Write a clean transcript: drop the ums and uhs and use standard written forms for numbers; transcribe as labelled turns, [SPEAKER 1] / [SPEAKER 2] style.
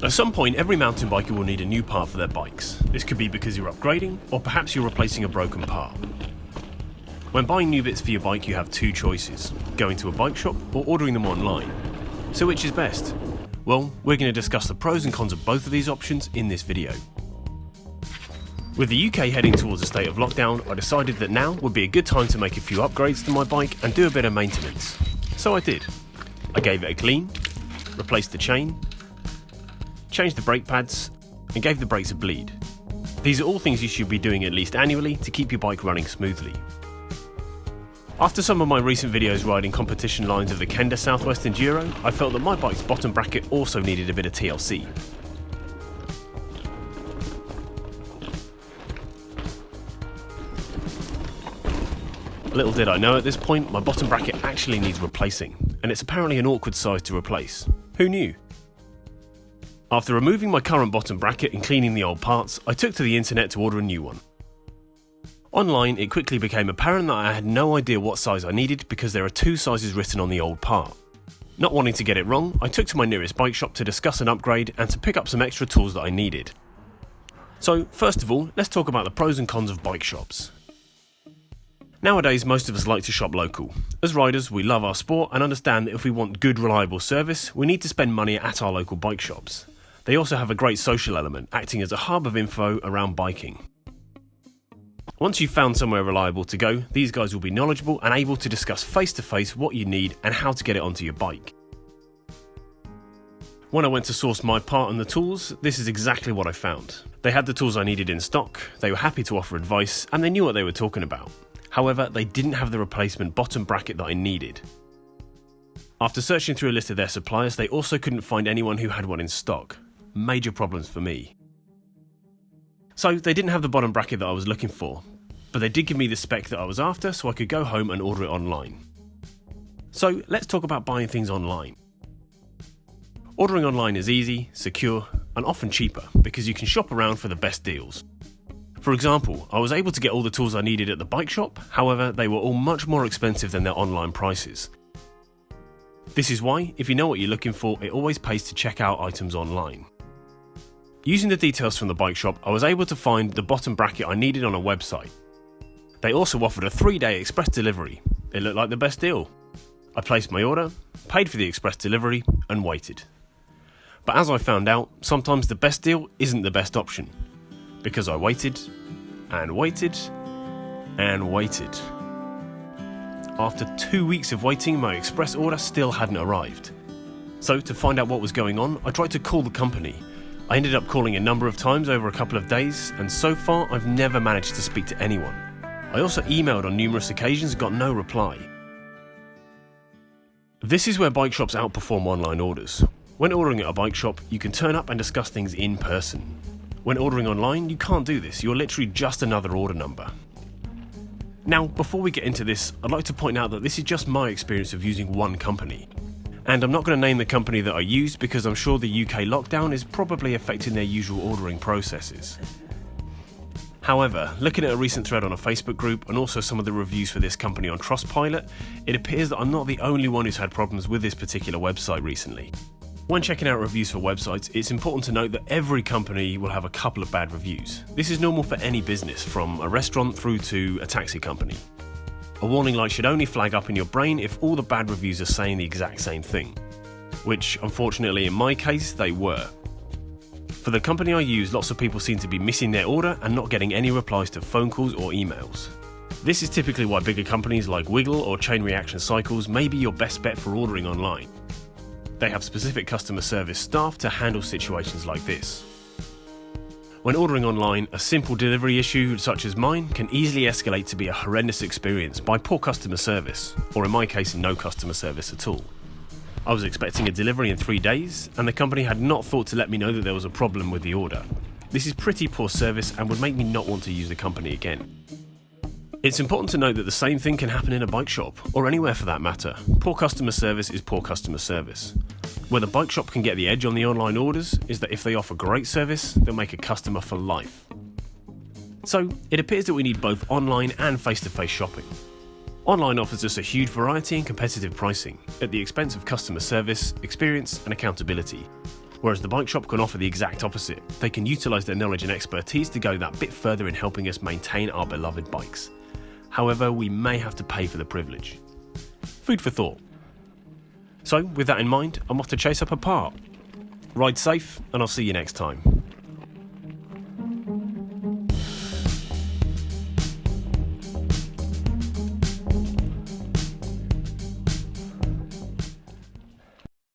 [SPEAKER 1] At some point, every mountain biker will need a new part for their bikes. This could be because you're upgrading, or perhaps you're replacing a broken part. When buying new bits for your bike, you have two choices: going to a bike shop or ordering them online. So which is best? Well, we're going to discuss the pros and cons of both of these options in this video. With the UK heading towards a state of lockdown, I decided that now would be a good time to make a few upgrades to my bike and do a bit of maintenance. So I did. I gave it a clean, replaced the chain, changed the brake pads, and gave the brakes a bleed. These are all things you should be doing at least annually to keep your bike running smoothly. After some of my recent videos riding competition lines of the Kenda Southwest Enduro, I felt that my bike's bottom bracket also needed a bit of TLC. Little did I know at this point, my bottom bracket actually needs replacing, and it's apparently an awkward size to replace. Who knew? After removing my current bottom bracket and cleaning the old parts, I took to the internet to order a new one. Online, it quickly became apparent that I had no idea what size I needed because there are two sizes written on the old part. Not wanting to get it wrong, I took to my nearest bike shop to discuss an upgrade and to pick up some extra tools that I needed. So, first of all, let's talk about the pros and cons of bike shops. Nowadays, most of us like to shop local. As riders, we love our sport and understand that if we want good, reliable service, we need to spend money at our local bike shops. They also have a great social element, acting as a hub of info around biking. Once you've found somewhere reliable to go, these guys will be knowledgeable and able to discuss face to face what you need and how to get it onto your bike. When I went to source my part and the tools, this is exactly what I found. They had the tools I needed in stock, they were happy to offer advice, and they knew what they were talking about. However, they didn't have the replacement bottom bracket that I needed. After searching through a list of their suppliers, they also couldn't find anyone who had one in stock. Major problems for me. So they didn't have the bottom bracket that I was looking for, but they did give me the spec that I was after so I could go home and order it online. So let's talk about buying things online. Ordering online is easy, secure, and often cheaper because you can shop around for the best deals. For example, I was able to get all the tools I needed at the bike shop, however they were all much more expensive than their online prices. This is why, if you know what you're looking for, it always pays to check out items online. Using the details from the bike shop, I was able to find the bottom bracket I needed on a website. They also offered a 3-day express delivery. It looked like the best deal. I placed my order, paid for the express delivery, and waited. But as I found out, sometimes the best deal isn't the best option. Because I waited, and waited, and waited. After 2 weeks of waiting, my express order still hadn't arrived. So to find out what was going on, I tried to call the company. I ended up calling a number of times over a couple of days, and so far I've never managed to speak to anyone. I also emailed on numerous occasions and got no reply. This is where bike shops outperform online orders. When ordering at a bike shop, you can turn up and discuss things in person. When ordering online, you can't do this, you're literally just another order number. Now, before we get into this, I'd like to point out that this is just my experience of using one company. And I'm not going to name the company that I used because I'm sure the UK lockdown is probably affecting their usual ordering processes. However, looking at a recent thread on a Facebook group and also some of the reviews for this company on Trustpilot, it appears that I'm not the only one who's had problems with this particular website recently. When checking out reviews for websites, it's important to note that every company will have a couple of bad reviews. This is normal for any business, from a restaurant through to a taxi company. A warning light should only flag up in your brain if all the bad reviews are saying the exact same thing, which unfortunately in my case they were. For the company I use, lots of people seem to be missing their order and not getting any replies to phone calls or emails. This is typically why bigger companies like Wiggle or Chain Reaction Cycles may be your best bet for ordering online. They have specific customer service staff to handle situations like this. When ordering online, a simple delivery issue such as mine can easily escalate to be a horrendous experience by poor customer service, or in my case, no customer service at all. I was expecting a delivery in 3 days, and the company had not thought to let me know that there was a problem with the order. This is pretty poor service and would make me not want to use the company again. It's important to note that the same thing can happen in a bike shop, or anywhere for that matter. Poor customer service is poor customer service. Where the bike shop can get the edge on the online orders is that if they offer great service, they'll make a customer for life. So, it appears that we need both online and face-to-face shopping. Online offers us a huge variety and competitive pricing, at the expense of customer service, experience and accountability. Whereas the bike shop can offer the exact opposite. They can utilise their knowledge and expertise to go that bit further in helping us maintain our beloved bikes. However, we may have to pay for the privilege. Food for thought. So, with that in mind, I'm off to chase up a part. Ride safe, and I'll see you next time.